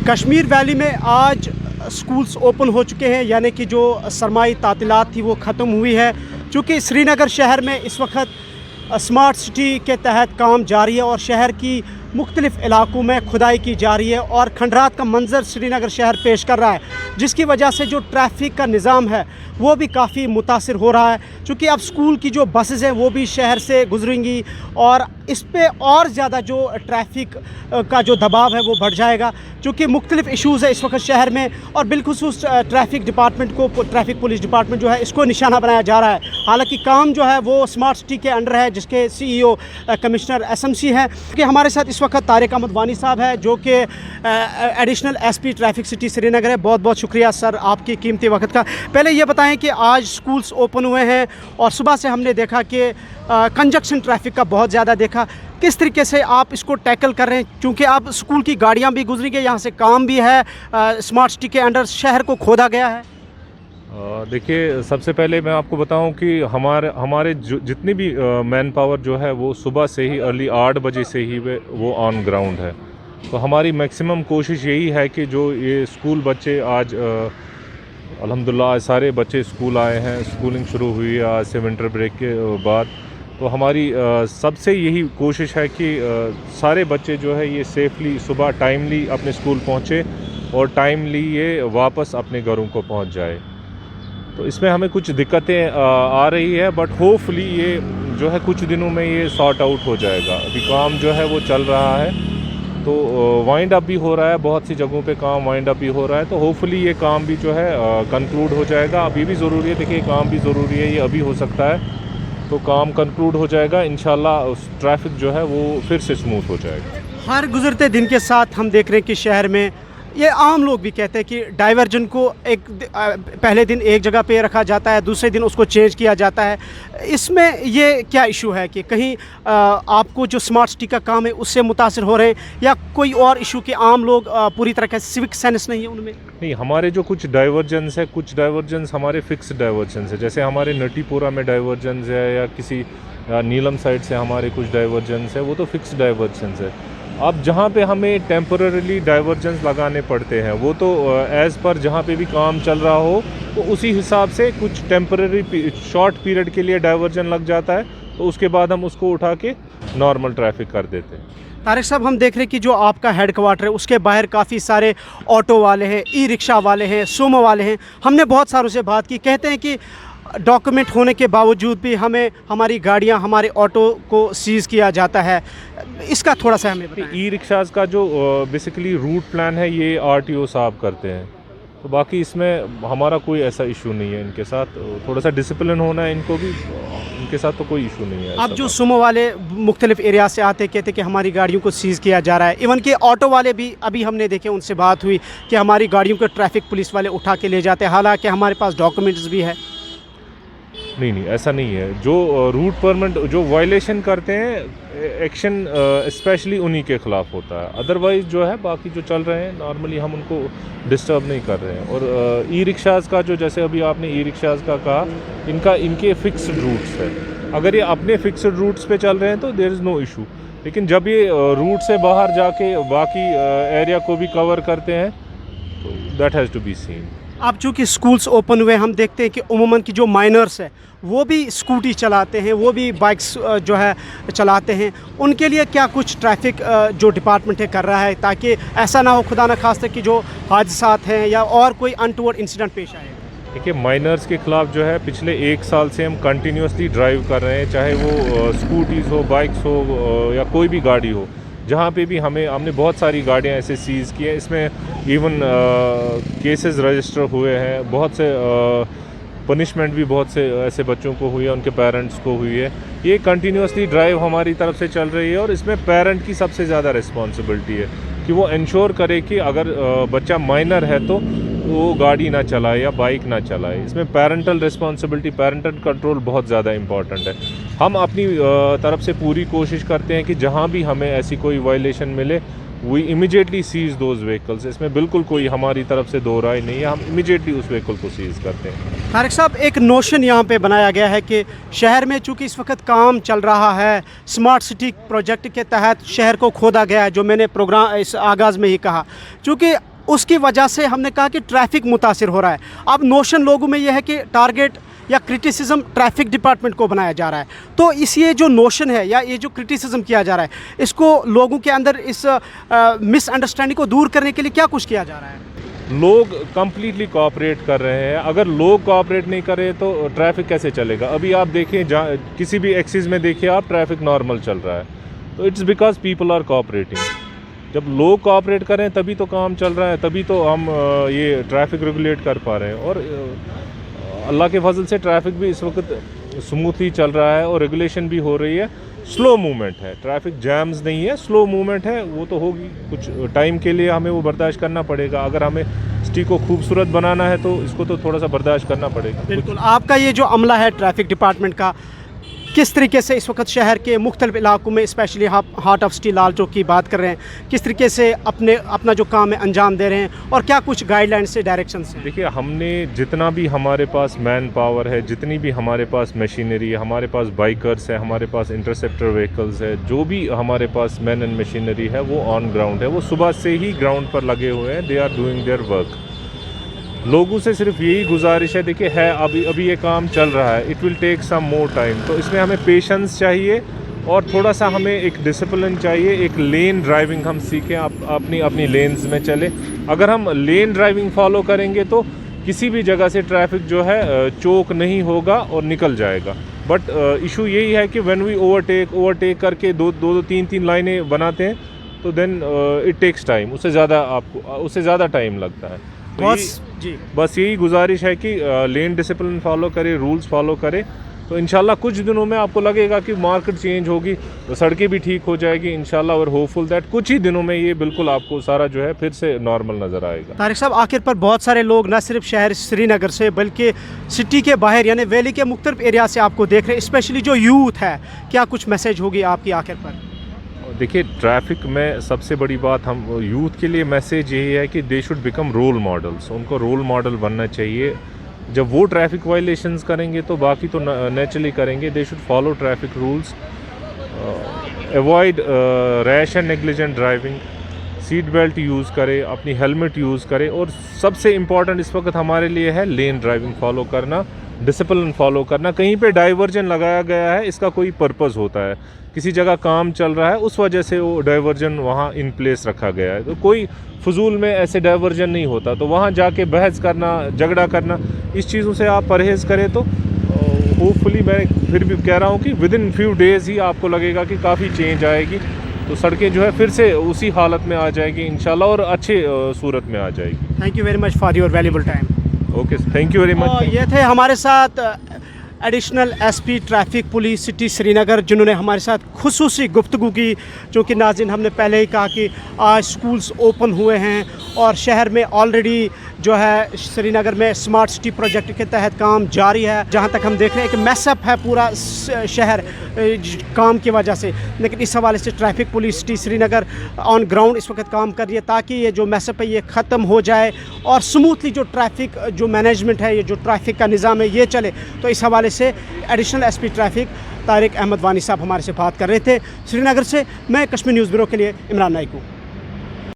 Kashmir valley में आज schools open हो चुके हैं, यानी कि जो सरमाई तातीलात थी वो ख़त्म हुई है। चूँकि श्रीनगर शहर में इस वक्त स्मार्ट सिटी के तहत काम जारी है और शहर की मुख्तलिफ़ इलाकों में खुदाई की जा रही है और खंडरात का मंजर श्रीनगर शहर पेश कर रहा है, जिसकी वजह से जो ट्रैफिक का निज़ाम है वो भी काफ़ी मुतासिर हो रहा है। चूँकि अब स्कूल की जो बसेज़ हैं वो भी शहर से गुजरेंगी और इस पे और ज़्यादा जो ट्रैफिक का जो दबाव है वो बढ़ जाएगा। चूँकि मुख्तलिफ़ इशूज़ है इस वक्त शहर में और बिलखुसूस ट्रैफिक डिपार्टमेंट को, ट्रैफिक पुलिस डिपार्टमेंट जो है इसको निशाना बनाया जा रहा है। हालांकि काम जो है वो स्मार्ट सिटी के अंडर है, जिसके CEO कमिश्नर SMC हैं। कि हमारे साथ इस वक्त तारिक अहमद वानी साहब है जो कि additional SP traffic city Srinagar है। बहुत बहुत शुक्रिया सर आपकी कीमती वक्त का। पहले ये बताएं कि आज स्कूल्स ओपन हुए हैं और सुबह से हमने देखा कि कंजक्शन ट्रैफिक का बहुत ज़्यादा देखा। किस तरीके से आप इसको टैकल कर रहे हैं, क्योंकि अब स्कूल की गाड़ियां भी गुजरेंगी, यहाँ से काम भी है, स्मार्ट सिटी के अंडर शहर को खोदा गया है? देखिए, सबसे पहले मैं आपको बताऊं कि हमारे जितनी भी मैन पावर जो है वो सुबह से ही अर्ली 8 बजे से ही वो ऑन ग्राउंड है। तो हमारी मैक्सिमम कोशिश यही है कि जो ये स्कूल बच्चे आज अल्हम्दुलिल्लाह सारे बच्चे स्कूल आए हैं, स्कूलिंग शुरू हुई है आज से विंटर ब्रेक के बाद। तो हमारी सबसे यही कोशिश है कि सारे बच्चे जो है ये सेफली सुबह टाइमली अपने स्कूल पहुँचे और टाइमली ये वापस अपने घरों को पहुँच जाए। तो इसमें हमें कुछ दिक्कतें आ रही है, बट होपफुली ये जो है कुछ दिनों में ये सॉर्ट आउट हो जाएगा। अभी काम जो है वो चल रहा है, तो वाइंड अप भी हो रहा है, बहुत सी जगहों पे काम वाइंड अप भी हो रहा है। तो होपफुली ये काम भी जो है कंक्लूड हो जाएगा। अभी भी ज़रूरी है, देखिए काम भी ज़रूरी है, ये अभी हो सकता है तो काम कंक्लूड हो जाएगा इंशाल्लाह। उस ट्रैफिक जो है वो फिर से स्मूथ हो जाएगा। हर गुजरते दिन के साथ हम देख रहे हैं कि शहर में ये आम लोग भी कहते हैं कि डाइवर्जन को पहले दिन एक जगह पे रखा जाता है, दूसरे दिन उसको चेंज किया जाता है। इसमें ये क्या इशू है कि कहीं आपको जो स्मार्ट सिटी का काम है उससे मुतासिर हो रहे हैं, या कोई और इशू कि आम लोग पूरी तरह का सिविक सेंस नहीं है उनमें? नहीं, हमारे जो कुछ डाइवर्जेंस है, कुछ डाइवर्जेंस हमारे फिक्स डाइवर्जेंस है। जैसे हमारे नटीपुरा में डाइवर्जेंस है या किसी नीलम साइड से हमारे कुछ डाइवर्जेंस है, वो तो फिक्स डाइवर्जेंस है। अब जहाँ पे हमें टेम्पररीली डाइवर्जेंस लगाने पड़ते हैं वो तो एज़ पर जहाँ पे भी काम चल रहा हो तो उसी हिसाब से कुछ टेम्पररी शॉर्ट पीरियड के लिए डाइवर्जन लग जाता है, तो उसके बाद हम उसको उठा के नॉर्मल ट्रैफिक कर देते हैं। तारिक साहब, हम देख रहे हैं कि जो आपका हेड क्वार्टर है उसके बाहर काफ़ी सारे ऑटो वाले हैं, ई-रिक्शा वाले हैं, सोमो वाले हैं। हमने बहुत सारों से बात की, कहते हैं कि डॉक्यूमेंट होने के बावजूद भी हमें हमारी गाड़ियां, हमारे ऑटो को सीज़ किया जाता है। इसका थोड़ा सा हमें बताएं। ई-रिक्शाज़ का जो बेसिकली रूट प्लान है ये RTO साहब करते हैं, तो बाकी इसमें हमारा कोई ऐसा इशू नहीं है। इनके साथ थोड़ा सा डिसिप्लिन होना है इनको भी, इनके साथ तो कोई इशू नहीं है। अब जो सुमो वाले मुख्तलिफ एरिया से आते कहते कि हमारी गाड़ियों को सीज़ किया जा रहा है, इवन कि ऑटो वाले भी अभी हमने देखे, उनसे बात हुई कि हमारी गाड़ियों को ट्रैफिक पुलिस वाले उठा के ले जाते हैं, हालांकि हमारे पास डॉक्यूमेंट्स भी है। नहीं, ऐसा नहीं है। जो रूट परमिट जो वायलेशन करते हैं, एक्शन स्पेशली उन्हीं के ख़िलाफ़ होता है। अदरवाइज़ जो है बाकी जो चल रहे हैं नॉर्मली हम उनको डिस्टर्ब नहीं कर रहे हैं। और ई-रिक्शाज़ का जो, जैसे अभी आपने ई-रिक्शाज़ का कहा, इनके फिक्स्ड रूट्स है। अगर ये अपने फिक्स्ड रूट्स पे चल रहे हैं तो देयर इज़ नो इशू, लेकिन जब ये रूट से बाहर जाके बाकी एरिया को भी कवर करते हैं तो that has to be seen. अब चूँकि स्कूल्स ओपन हुए, हम देखते हैं कि उमूमन की जो माइनर्स है वो भी स्कूटी चलाते हैं, वो भी बाइक्स जो है चलाते हैं। उनके लिए क्या कुछ ट्रैफिक जो डिपार्टमेंट है कर रहा है ताकि ऐसा ना हो खुदा न खास्ता कि जो हादसात हैं या और कोई अनटूवर्ड इंसिडेंट पेश आए? देखिए, माइनर्स के ख़िलाफ़ जो है पिछले 1 साल से हम कंटिन्यूसली ड्राइव कर रहे हैं, चाहे वो स्कूटीज़ हो, बाइक्स हो या कोई भी गाड़ी हो। जहाँ पे भी हमने बहुत सारी गाड़ियाँ ऐसे सीज़ की हैं। इसमें इवन केसेस रजिस्टर हुए हैं, बहुत से पनिशमेंट भी बहुत से ऐसे बच्चों को हुई है, उनके पेरेंट्स को हुई है। ये कंटिन्यूसली ड्राइव हमारी तरफ से चल रही है और इसमें पेरेंट की सबसे ज़्यादा रिस्पॉन्सिबिलिटी है कि वो इंश्योर करे कि अगर बच्चा माइनर है तो वो गाड़ी ना चलाए या बाइक ना चलाए। इसमें पेरेंटल रिस्पॉन्सिबिलिटी, पेरेंटल कंट्रोल बहुत ज़्यादा इम्पॉर्टेंट है। हम अपनी तरफ से पूरी कोशिश करते हैं कि जहाँ भी हमें ऐसी कोई वायलेशन मिले we immediately seize those vehicles. इसमें बिल्कुल कोई हमारी तरफ से दो राय नहीं है, हम इमीडिएटली उस व्हीकल को सीज़ करते हैं। तारिक साहब, एक नोशन यहाँ पे बनाया गया है कि शहर में चूँकि इस वक्त काम चल रहा है, स्मार्ट सिटी प्रोजेक्ट के तहत शहर को खोदा गया है, जो मैंने प्रोग्राम इस आगाज़ में ही कहा। चूँकि उसकी वजह से हमने कहा कि ट्रैफिक मुतासिर हो रहा है। अब नोशन लोगों में यह है कि टारगेट या क्रिटिसिज्म ट्रैफिक डिपार्टमेंट को बनाया जा रहा है। तो इस ये जो नोशन है या ये जो क्रिटिसिज्म किया जा रहा है, इसको लोगों के अंदर इस मिसअंडरस्टैंडिंग को दूर करने के लिए क्या कुछ किया जा रहा है? लोग कंप्लीटली कोऑपरेट कर रहे हैं। अगर लोग कोऑपरेट नहीं कर रहे तो ट्रैफिक कैसे चलेगा? अभी आप देखें, जहाँ किसी भी एक्सिस में देखिए आप, ट्रैफिक नॉर्मल चल रहा है। तो it's because people are cooperating. जब लोग कोऑपरेट कर रहे हैं तभी तो काम चल रहा है, तभी तो हम ये ट्रैफिक रेगुलेट कर पा रहे हैं। और अल्लाह के फजल से ट्रैफिक भी इस वक्त स्मूथली चल रहा है और रेगुलेशन भी हो रही है। स्लो मूवमेंट है, ट्रैफिक जैम्स नहीं है, स्लो मूवमेंट है। वो तो होगी, कुछ टाइम के लिए हमें वो बर्दाश्त करना पड़ेगा। अगर हमें सिटी को खूबसूरत बनाना है तो इसको तो थोड़ा सा बर्दाश्त करना पड़ेगा। बिल्कुल। आपका ये जो अमला है ट्रैफिक डिपार्टमेंट का, किस तरीके से इस वक्त शहर के मुख्तलिफ इलाकों में, specially heart of city Lal Chowk की बात कर रहे हैं, किस तरीके से अपना जो काम है अंजाम दे रहे हैं और क्या कुछ गाइडलाइंस से डायरेक्शन से? देखिए, हमने जितना भी हमारे पास मैन पावर है, जितनी भी हमारे पास मशीनरी है, हमारे पास बाइकर्स है, हमारे पास इंटरसेप्टर व्हीकल्स है, जो भी हमारे पास मैन एंड मशीनरी है वो ऑन ग्राउंड है। वो सुबह से ही ग्राउंड पर लगे हुए हैं। They are doing their work. लोगों से सिर्फ यही गुजारिश है, देखिए है अभी ये काम चल रहा है, it will take some more time. तो इसमें हमें पेशेंस चाहिए और थोड़ा सा हमें एक डिसिप्लिन चाहिए। एक लेन ड्राइविंग हम सीखें, अपनी लेन्स में चले। अगर हम लेन ड्राइविंग फॉलो करेंगे तो किसी भी जगह से ट्रैफिक जो है चोक नहीं होगा और निकल जाएगा। बट इशू यही है कि व्हेन वी ओवरटेक करके दो तीन लाइनें बनाते हैं तो देन इट टेक्स टाइम। उससे ज़्यादा टाइम लगता है। तो बस यही गुजारिश है कि लेन डिसिप्लिन फॉलो करे, रूल्स फॉलो करे, तो इंशाल्लाह कुछ दिनों में आपको लगेगा कि मार्केट चेंज होगी, तो सड़कें भी ठीक हो जाएगी इंशाल्लाह। और होपफुल दैट कुछ ही दिनों में ये बिल्कुल आपको सारा जो है फिर से नॉर्मल नज़र आएगा। तारिक साहब, आखिर पर बहुत सारे लोग न सिर्फ शहर श्रीनगर से बल्कि सिटी के बाहर यानी वैली के मुख्तलिफ एरिया से आपको देख रहे हैं, स्पेशली जो यूथ है, क्या कुछ मैसेज होगी आपकी आखिर पर? देखिए, ट्रैफिक में सबसे बड़ी बात हम यूथ के लिए मैसेज यही है कि they should become role models. उनको रोल मॉडल बनना चाहिए। जब वो ट्रैफिक वायलेशंस करेंगे तो बाकी तो नेचुरली करेंगे। They should follow traffic rules, avoid rash and negligent driving, seat belt use करें, अपनी हेलमेट यूज़ करें। और सबसे इम्पॉर्टेंट इस वक्त हमारे लिए है लेन ड्राइविंग फॉलो करना, डिसिप्लिन फॉलो करना। कहीं पे डाइवर्जन लगाया गया है, इसका कोई पर्पस होता है। किसी जगह काम चल रहा है, उस वजह से वो डाइवर्जन वहाँ इन प्लेस रखा गया है। तो कोई फजूल में ऐसे डाइवर्जन नहीं होता। तो वहाँ जाके बहस करना, झगड़ा करना, इस चीज़ों से आप परहेज़ करें तो होपफुली, मैं फिर भी कह रहा हूँ कि विद इन फ्यू डेज़ ही आपको लगेगा कि काफ़ी चेंज आएगी। तो सड़कें जो है फिर से उसी हालत में आ जाएगी इंशाल्लाह और अच्छे सूरत में आ जाएगी। Thank you very much for your valuable time. Okay, thank you very much. ये थे हमारे साथ additional SP traffic police city Srinagar, जिन्होंने हमारे साथ खुसूसी गुफ्तगू की। चूँकि नाज़रीन, हमने पहले ही कहा कि आज स्कूल्स ओपन हुए हैं और शहर में ऑलरेडी जो है श्रीनगर में स्मार्ट सिटी प्रोजेक्ट के तहत काम जारी है। जहां तक हम देख रहे हैं कि मैसअप है पूरा शहर काम की वजह से, लेकिन इस हवाले से traffic police city Srinagar on ground इस वक्त काम कर रही है ताकि ये जो मैसअप है ये ख़त्म हो जाए और स्मूथली जो ट्रैफिक जो मैनेजमेंट है, ये जो ट्रैफिक का निज़ाम है, ये चले। तो इस हवाले से additional SP traffic Tariq Ahmad Wani साहब हमारे से बात कर रहे थे श्रीनगर से। मैं कश्मीर न्यूज़ ब्यूरो के लिए इमरान नाइक हूँ।